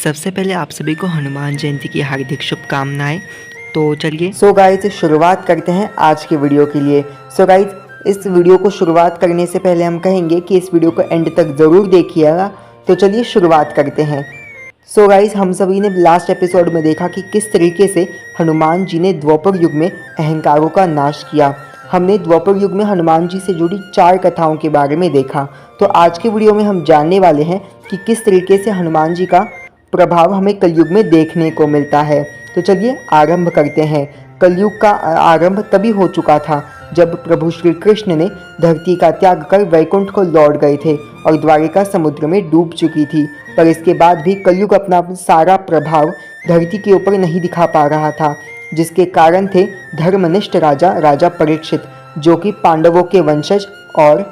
सबसे पहले आप सभी को हनुमान जयंती की हार्दिक शुभकामनाएं। तो चलिए सो गाइज शुरुआत करते हैं आज के वीडियो के लिए। सो गाइज इस वीडियो को शुरुआत करने से पहले हम कहेंगे कि इस वीडियो को एंड तक ज़रूर देखिएगा। तो चलिए शुरुआत करते हैं। सो गाइज हम सभी ने लास्ट एपिसोड में देखा कि किस तरीके से हनुमान जी ने द्वापर युग में अहंकारों का नाश किया। हमने द्वापर युग में हनुमान जी से जुड़ी 4 कथाओं के बारे में देखा। तो आज के वीडियो में हम जानने वाले हैं कि किस तरीके से हनुमान जी का प्रभाव हमें कलयुग में देखने को मिलता है। तो चलिए आरंभ करते हैं। कलयुग का आरंभ तभी हो चुका था जब प्रभु श्री कृष्ण ने धरती का त्याग कर वैकुंठ को लौट गए थे और द्वारिका समुद्र में डूब चुकी थी। पर इसके बाद भी कलयुग अपना सारा प्रभाव धरती के ऊपर नहीं दिखा पा रहा था, जिसके कारण थे धर्मनिष्ठ राजा परीक्षित, जो कि पांडवों के वंशज और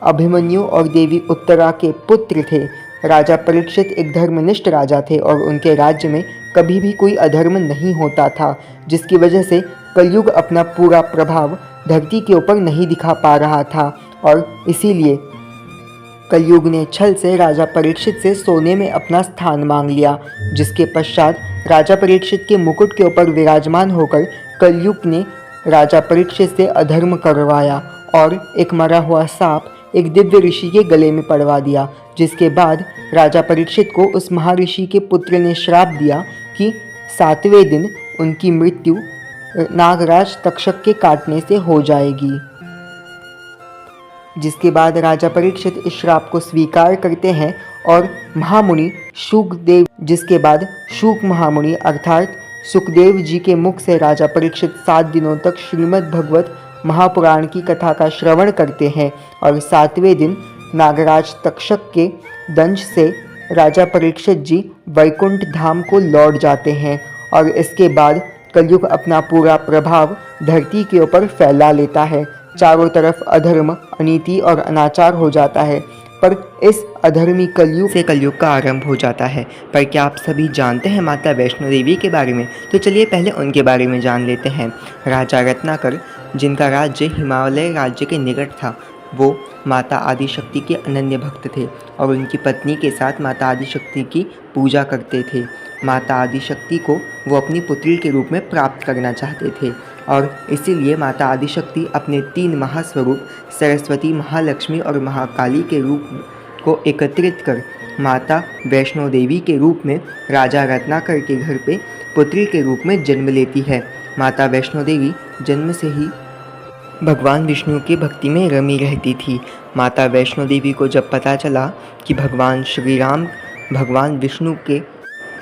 अभिमन्यु और देवी उत्तरा के पुत्र थे। राजा परीक्षित एक धर्मनिष्ठ राजा थे और उनके राज्य में कभी भी कोई अधर्म नहीं होता था, जिसकी वजह से कलयुग अपना पूरा प्रभाव धरती के ऊपर नहीं दिखा पा रहा था। और इसीलिए कलयुग ने छल से राजा परीक्षित से सोने में अपना स्थान मांग लिया, जिसके पश्चात राजा परीक्षित के मुकुट के ऊपर विराजमान होकर कलयुग ने राजा परीक्षित से अधर्म करवाया और एक मरा हुआ सांप एक दिव्य ऋषि के गले में पड़वा दिया, जिसके बाद राजा परीक्षित को उस महर्षि के पुत्र ने श्राप दिया कि 7वें दिन उनकी मृत्यु नागराज तक्षक के काटने से हो जाएगी। जिसके बाद राजा परीक्षित इस श्राप को स्वीकार करते हैं और महामुनि शुकदेव, जिसके बाद शुक महामुनि अर्थात सुखदेव जी के मुख से राजा परीक्षित 7 दिनों तक श्रीमद् भगवत महापुराण की कथा का श्रवण करते हैं और 7वें दिन नागराज तक्षक के दंश से राजा परीक्षित जी वैकुंठ धाम को लौट जाते हैं। और इसके बाद कलयुग अपना पूरा प्रभाव धरती के ऊपर फैला लेता है। चारों तरफ अधर्म, अनीति और अनाचार हो जाता है। पर इस अधर्मी कलयुग से कलयुग का आरंभ हो जाता है। पर क्या आप सभी जानते हैं माता वैष्णो देवी के बारे में? तो चलिए पहले उनके बारे में जान लेते हैं। राजा रत्नाकर, जिनका राज्य हिमालय राज्य के निकट था, वो माता आदिशक्ति के अनन्य भक्त थे और उनकी पत्नी के साथ माता आदिशक्ति की पूजा करते थे। माता आदिशक्ति को वो अपनी पुत्री के रूप में प्राप्त करना चाहते थे और इसीलिए माता आदिशक्ति अपने 3 महास्वरूप सरस्वती, महालक्ष्मी और महाकाली के रूप को एकत्रित कर माता वैष्णो देवी के रूप में राजा रत्नाकर के घर पे पुत्री के रूप में जन्म लेती है। माता वैष्णो देवी जन्म से ही भगवान विष्णु की भक्ति में रमी रहती थी। माता वैष्णो देवी को जब पता चला कि भगवान श्री राम भगवान विष्णु के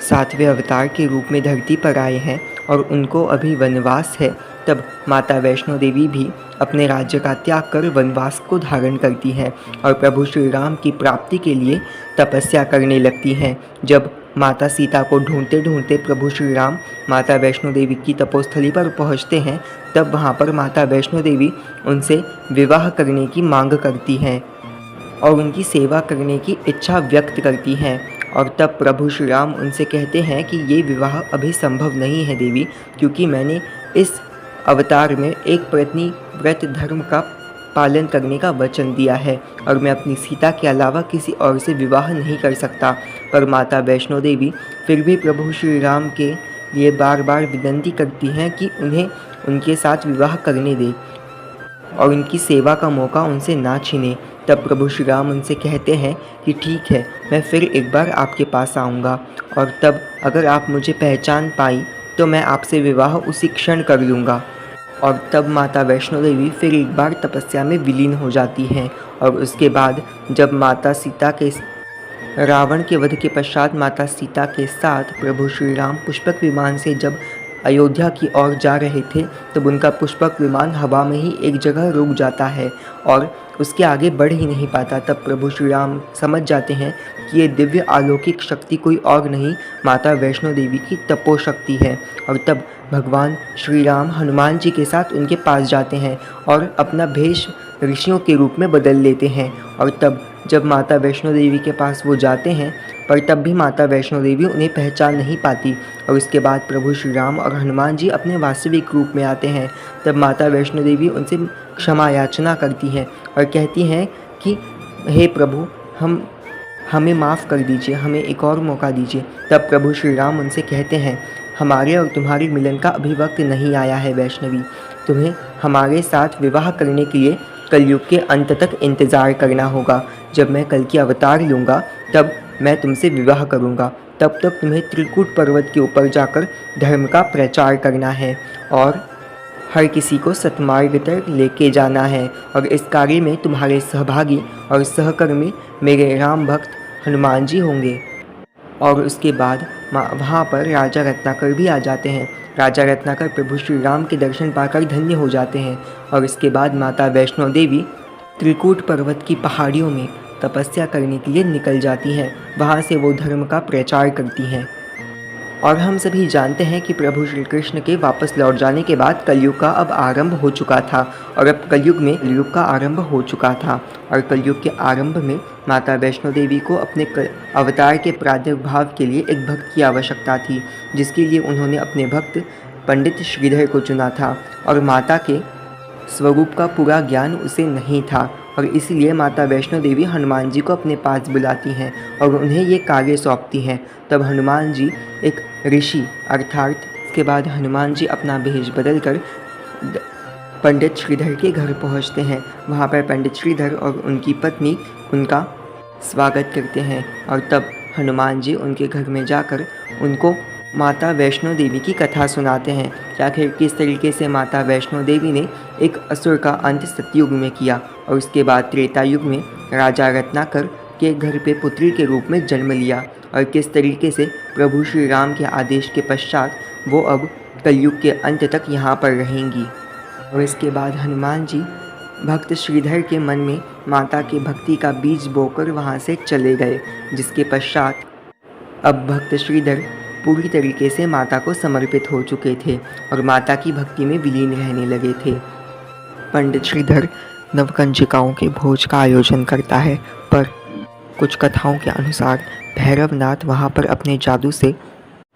7वें अवतार के रूप में धरती पर आए हैं और उनको अभी वनवास है, तब माता वैष्णो देवी भी अपने राज्य का त्याग कर वनवास को धारण करती हैं और प्रभु श्री राम की प्राप्ति के लिए तपस्या करने लगती हैं। जब माता सीता को ढूंढते ढूंढते प्रभु श्री राम माता वैष्णो देवी की तपोस्थली पर पहुंचते हैं, तब वहां पर माता वैष्णो देवी उनसे विवाह करने की मांग करती हैं और उनकी सेवा करने की इच्छा व्यक्त करती हैं। और तब प्रभु श्री राम उनसे कहते हैं कि ये विवाह अभी संभव नहीं है देवी, क्योंकि मैंने इस अवतार में एक पत्नी व्रत धर्म का पालन करने का वचन दिया है और मैं अपनी सीता के अलावा किसी और से विवाह नहीं कर सकता। पर माता वैष्णो देवी फिर भी प्रभु श्री राम के लिए बार बार विनती करती हैं कि उन्हें उनके साथ विवाह करने दे और उनकी सेवा का मौका उनसे ना छीने। तब प्रभु श्री राम उनसे कहते हैं कि ठीक है, मैं फिर एक बार आपके पास आऊँगा और तब अगर आप मुझे पहचान पाई तो मैं आपसे विवाह उसी क्षण कर लूँगा। और तब माता वैष्णो देवी फिर एक बार तपस्या में विलीन हो जाती हैं। और उसके बाद जब माता सीता के रावण के वध के पश्चात माता सीता के साथ प्रभु श्री राम पुष्पक विमान से जब अयोध्या की ओर जा रहे थे, तब उनका पुष्पक विमान हवा में ही एक जगह रुक जाता है और उसके आगे बढ़ ही नहीं पाता। तब प्रभु श्री राम समझ जाते हैं कि ये दिव्य अलौकिक शक्ति कोई और नहीं, माता वैष्णो देवी की तपोशक्ति है। और तब भगवान श्री राम हनुमान जी के साथ उनके पास जाते हैं और अपना भेष ऋषियों के रूप में बदल लेते हैं। और तब जब माता वैष्णो देवी के पास वो जाते हैं, पर तब भी माता वैष्णो देवी उन्हें पहचान नहीं पाती। और उसके बाद प्रभु श्री राम और हनुमान जी अपने वास्तविक रूप में आते हैं। तब माता वैष्णो देवी उनसे क्षमा याचना करती हैं और कहती हैं कि हे प्रभु, हमें माफ़ कर दीजिए, हमें एक और मौका दीजिए। तब प्रभु श्री राम उनसे कहते हैं, हमारे और तुम्हारे मिलन का अभी वक्त नहीं आया है वैष्णवी। तुम्हें हमारे साथ विवाह करने के लिए कलयुग के अंत तक इंतज़ार करना होगा। जब मैं कल की अवतार लूँगा तब मैं तुमसे विवाह करूँगा। तब तक तुम्हें त्रिकूट पर्वत के ऊपर जाकर धर्म का प्रचार करना है और हर किसी को सतमार्ग तक लेके जाना है। और इस कार्य में तुम्हारे सहभागी और सहकर्मी मेरे राम भक्त हनुमान जी होंगे। और उसके बाद वहाँ पर राजा रत्नाकर भी आ जाते हैं। राजा रत्नाकर प्रभु श्री राम के दर्शन पाकर धन्य हो जाते हैं। और इसके बाद माता वैष्णो देवी त्रिकूट पर्वत की पहाड़ियों में तपस्या करने के लिए निकल जाती हैं। वहाँ से वो धर्म का प्रचार करती हैं। और हम सभी जानते हैं कि प्रभु श्री कृष्ण के वापस लौट जाने के बाद कलयुग का अब आरंभ हो चुका था। और अब कलयुग का आरंभ हो चुका था। और कलयुग के आरंभ में माता वैष्णो देवी को अपने अवतार के प्रादुर्भाव के लिए एक भक्त की आवश्यकता थी, जिसके लिए उन्होंने अपने भक्त पंडित श्रीधर को चुना था। और माता के स्वरूप का पूरा ज्ञान उसे नहीं था। और इसलिए माता वैष्णो देवी हनुमान जी को अपने पास बुलाती हैं और उन्हें ये कार्य सौंपती हैं। तब हनुमान जी एक ऋषि अर्थात इसके बाद हनुमान जी अपना भेष बदल कर पंडित श्रीधर के घर पहुंचते हैं। वहां पर पंडित श्रीधर और उनकी पत्नी उनका स्वागत करते हैं। और तब हनुमान जी उनके घर में जाकर उनको माता वैष्णो देवी की कथा सुनाते हैं कि आखिर किस तरीके से माता वैष्णो देवी ने एक असुर का अंत सतयुग में किया और उसके बाद त्रेता युग में राजा रत्नाकर के घर पे पुत्री के रूप में जन्म लिया। और किस तरीके से प्रभु श्री राम के आदेश के पश्चात वो अब कलयुग के अंत तक यहाँ पर रहेंगी। और इसके बाद हनुमान जी भक्त श्रीधर के मन में माता के भक्ति का बीज बोकर वहाँ से चले गए, जिसके पश्चात अब भक्त श्रीधर पूरी तरीके से माता को समर्पित हो चुके थे और माता की भक्ति में विलीन रहने लगे थे। पंडित श्रीधर नवकंजिकाओं के भोज का आयोजन करता है, पर कुछ कथाओं के अनुसार भैरवनाथ वहां पर अपने जादू से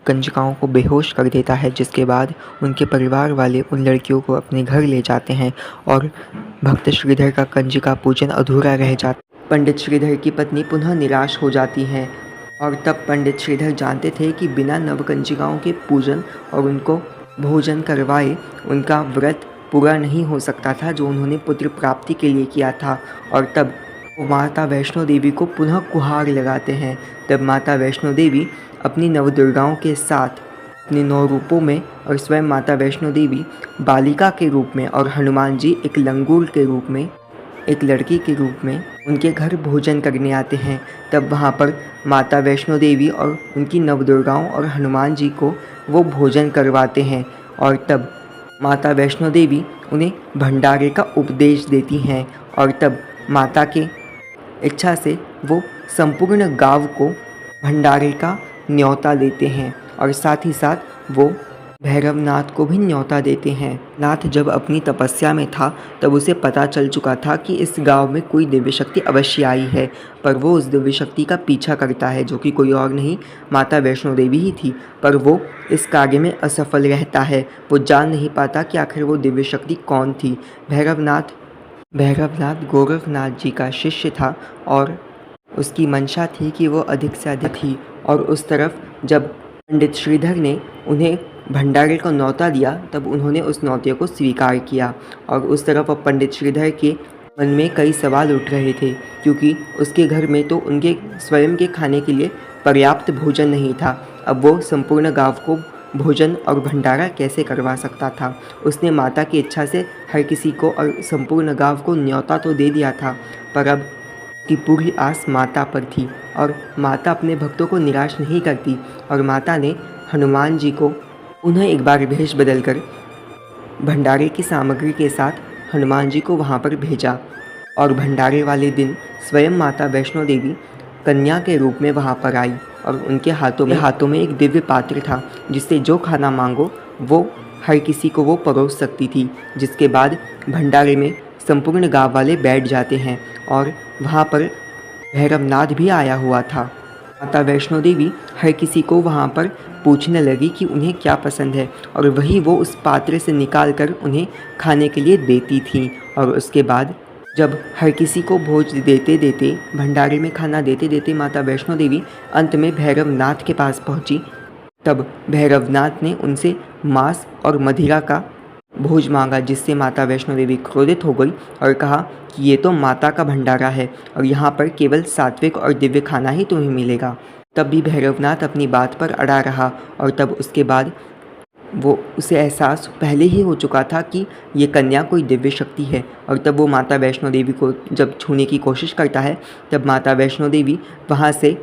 कंजिकाओं को बेहोश कर देता है, जिसके बाद उनके परिवार वाले उन लड़कियों को अपने घर ले जाते हैं और भक्त श्रीधर का कंजिका पूजन अधूरा रह जाता। पंडित श्रीधर की पत्नी पुनः निराश हो जाती हैं और तब पंडित श्रीधर जानते थे कि बिना नवकंजिकाओं के पूजन और उनको भोजन करवाए उनका व्रत पूरा नहीं हो सकता था जो उन्होंने पुत्र प्राप्ति के लिए किया था। और तब वो माता वैष्णो देवी को पुनः गुहार लगाते हैं। तब माता वैष्णो देवी अपनी नवदुर्गाओं के साथ अपने 9 रूपों में और स्वयं माता वैष्णो देवी बालिका के रूप में और हनुमान जी एक लंगूर के रूप में, एक लड़की के रूप में उनके घर भोजन करने आते हैं। तब वहाँ पर माता वैष्णो देवी और उनकी नवदुर्गाओं और हनुमान जी को वो भोजन करवाते हैं। और तब माता वैष्णो देवी उन्हें भंडारे का उपदेश देती हैं और तब माता के इच्छा से वो संपूर्ण गांव को भंडारे का न्योता देते हैं और साथ ही साथ वो भैरवनाथ को भी न्योता देते हैं। नाथ जब अपनी तपस्या में था तब उसे पता चल चुका था कि इस गांव में कोई दिव्य शक्ति अवश्य आई है, पर वो उस दिव्य शक्ति का पीछा करता है जो कि कोई और नहीं माता वैष्णो देवी ही थी। पर वो इस कार्य में असफल रहता है। वो जान नहीं पाता कि आखिर वो दिव्य शक्ति कौन थी। भैरवनाथ गोरखनाथ जी का शिष्य था और उसकी मंशा थी कि वो अधिक से अधिक थी। और उस तरफ जब पंडित श्रीधर ने उन्हें भंडारे को न्योता दिया तब उन्होंने उस न्योते को स्वीकार किया। और उस तरफ अब पंडित श्रीधर के मन में कई सवाल उठ रहे थे, क्योंकि उसके घर में तो उनके स्वयं के खाने के लिए पर्याप्त भोजन नहीं था। अब वो संपूर्ण गांव को भोजन और भंडारा कैसे करवा सकता था। उसने माता की इच्छा से हर किसी को और संपूर्ण गांव को न्योता तो दे दिया था, पर अब की पूरी आस माता पर थी और माता अपने भक्तों को निराश नहीं करती। और माता ने हनुमान जी को उन्हें एक बार भेष बदलकर भंडारे की सामग्री के साथ हनुमान जी को वहाँ पर भेजा। और भंडारे वाले दिन स्वयं माता वैष्णो देवी कन्या के रूप में वहाँ पर आई और उनके हाथों में एक दिव्य पात्र था जिससे जो खाना मांगो वो हर किसी को वो परोस सकती थी। जिसके बाद भंडारे में संपूर्ण गांव वाले बैठ जाते हैं और वहाँ पर भैरवनाथ भी आया हुआ था। माता वैष्णो देवी हर किसी को वहाँ पर पूछने लगी कि उन्हें क्या पसंद है और वही वो उस पात्र से निकाल कर उन्हें खाने के लिए देती थी। और उसके बाद जब हर किसी को भोज देते देते, भंडारे में खाना देते देते माता वैष्णो देवी अंत में भैरवनाथ के पास पहुंची, तब भैरवनाथ ने उनसे मांस और मदिरा का भोज मांगा, जिससे माता वैष्णो देवी क्रोधित हो गई और कहा कि ये तो माता का भंडारा है और यहाँ पर केवल सात्विक और दिव्य खाना ही तुम्हें मिलेगा। तब भी भैरवनाथ अपनी बात पर अड़ा रहा और तब उसके बाद उसे एहसास पहले ही हो चुका था कि ये कन्या कोई दिव्य शक्ति है और तब वो माता वैष्णो देवी को जब छूने की कोशिश करता है, तब माता वैष्णो देवी वहाँ से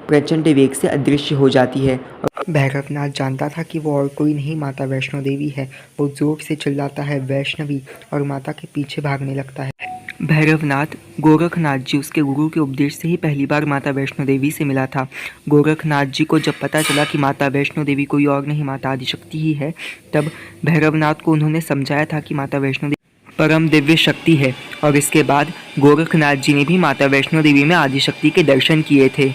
प्रचंड वेग से अदृश्य हो जाती है। भैरवनाथ जानता था कि वो और कोई नहीं माता वैष्णो देवी है। वो जोर से चिल्लाता है वैष्णवी और माता के पीछे भागने लगता है। भैरवनाथ गोरखनाथ जी उसके गुरु के उपदेश से ही पहली बार माता वैष्णो देवी से मिला था। गोरखनाथ जी को जब पता चला कि माता वैष्णो देवी कोई और नहीं माता आदिशक्ति ही है, तब भैरवनाथ को उन्होंने समझाया था कि माता वैष्णो देवी परम दिव्य शक्ति है और इसके बाद गोरखनाथ जी ने भी माता वैष्णो देवी में आदिशक्ति के दर्शन किए थे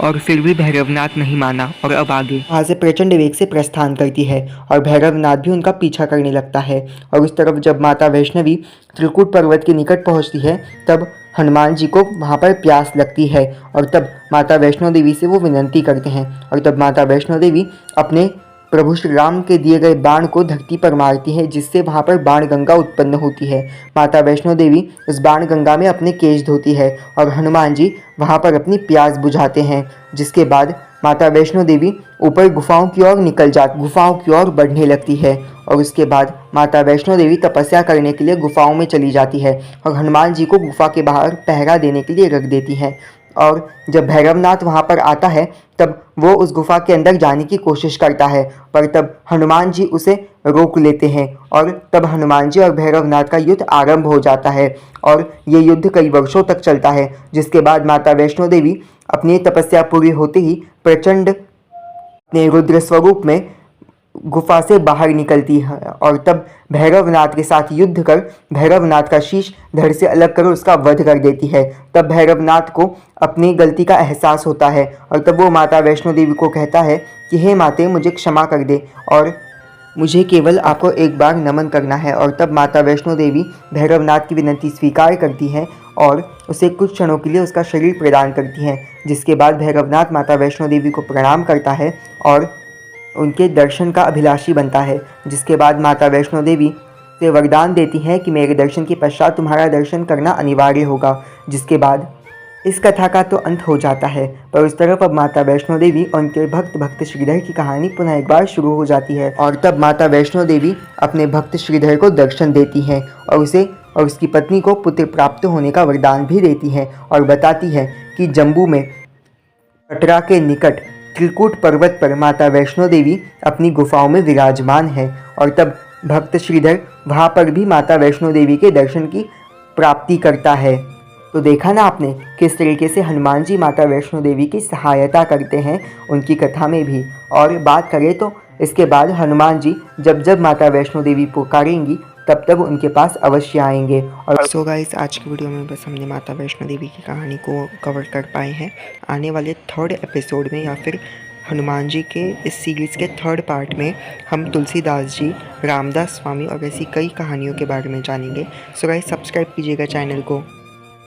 और फिर भी भैरवनाथ नहीं माना और अब आगे वहाँ से प्रचंड वेग से प्रस्थान करती है और भैरवनाथ भी उनका पीछा करने लगता है। और उस तरफ जब माता वैष्णवी त्रिकूट पर्वत के निकट पहुँचती है, तब हनुमान जी को वहाँ पर प्यास लगती है और तब माता वैष्णो देवी से वो विनती करते हैं और तब माता वैष्णो देवी अपने प्रभु श्री राम के दिए गए बाण को धरती पर मारती है, जिससे वहाँ पर बाण गंगा उत्पन्न होती है। माता वैष्णो देवी उस बाण गंगा में अपने केश धोती है और हनुमान जी वहाँ पर अपनी प्यास बुझाते हैं, जिसके बाद माता वैष्णो देवी ऊपर गुफाओं की ओर बढ़ने लगती है और उसके बाद माता वैष्णो देवी तपस्या करने के लिए गुफाओं में चली जाती है और हनुमान जी को गुफा के बाहर पहरा देने के लिए रख देती हैं। और जब भैरवनाथ वहाँ पर आता है, तब वो उस गुफा के अंदर जाने की कोशिश करता है, पर तब हनुमान जी उसे रोक लेते हैं और तब हनुमान जी और भैरवनाथ का युद्ध आरंभ हो जाता है और ये युद्ध कई वर्षों तक चलता है। जिसके बाद माता वैष्णो देवी अपनी तपस्या पूरी होते ही प्रचंड अपने रुद्र स्वरूप में गुफा से बाहर निकलती है और तब भैरवनाथ के साथ युद्ध कर भैरवनाथ का शीश धड़ से अलग कर उसका वध कर देती है। तब भैरवनाथ को अपनी गलती का एहसास होता है और तब वो माता वैष्णो देवी को कहता है कि हे माते, मुझे क्षमा कर दे और मुझे केवल आपको एक बार नमन करना है। और तब माता वैष्णो देवी भैरवनाथ की विनती स्वीकार करती हैं और उसे कुछ क्षणों के लिए उसका शरीर प्रदान करती हैं, जिसके बाद भैरवनाथ माता वैष्णो देवी को प्रणाम करता है और उनके दर्शन का अभिलाषी बनता है। जिसके बाद माता वैष्णो देवी से वरदान देती हैं कि मेरे दर्शन के पश्चात तुम्हारा दर्शन करना अनिवार्य होगा। जिसके बाद इस कथा का तो अंत हो जाता है, पर उस तरफ अब माता वैष्णो देवी और उनके भक्त श्रीधर की कहानी पुनः एक बार शुरू हो जाती है और तब माता वैष्णो देवी अपने भक्त श्रीधर को दर्शन देती हैं और उसे और उसकी पत्नी को पुत्र प्राप्त होने का वरदान भी देती हैं और बताती है कि जम्बू में कटरा के निकट त्रिकूट पर्वत पर माता वैष्णो देवी अपनी गुफाओं में विराजमान है। और तब भक्त श्रीधर वहाँ पर भी माता वैष्णो देवी के दर्शन की प्राप्ति करता है। तो देखा ना आपने किस तरीके से हनुमान जी माता वैष्णो देवी की सहायता करते हैं उनकी कथा में भी। और बात करें तो इसके बाद हनुमान जी जब माता वैष्णो देवी पुकारेंगी, तब तब उनके पास अवश्य आएंगे। और सो गाइस, आज की वीडियो में बस हमने माता वैष्णो देवी की कहानी को कवर कर पाए हैं। आने वाले 3rd एपिसोड में या फिर हनुमान जी के इस सीरीज़ के 3rd पार्ट में हम तुलसीदास जी, रामदास स्वामी और ऐसी कई कहानियों के बारे में जानेंगे। सो गाइस, सब्सक्राइब कीजिएगा चैनल को।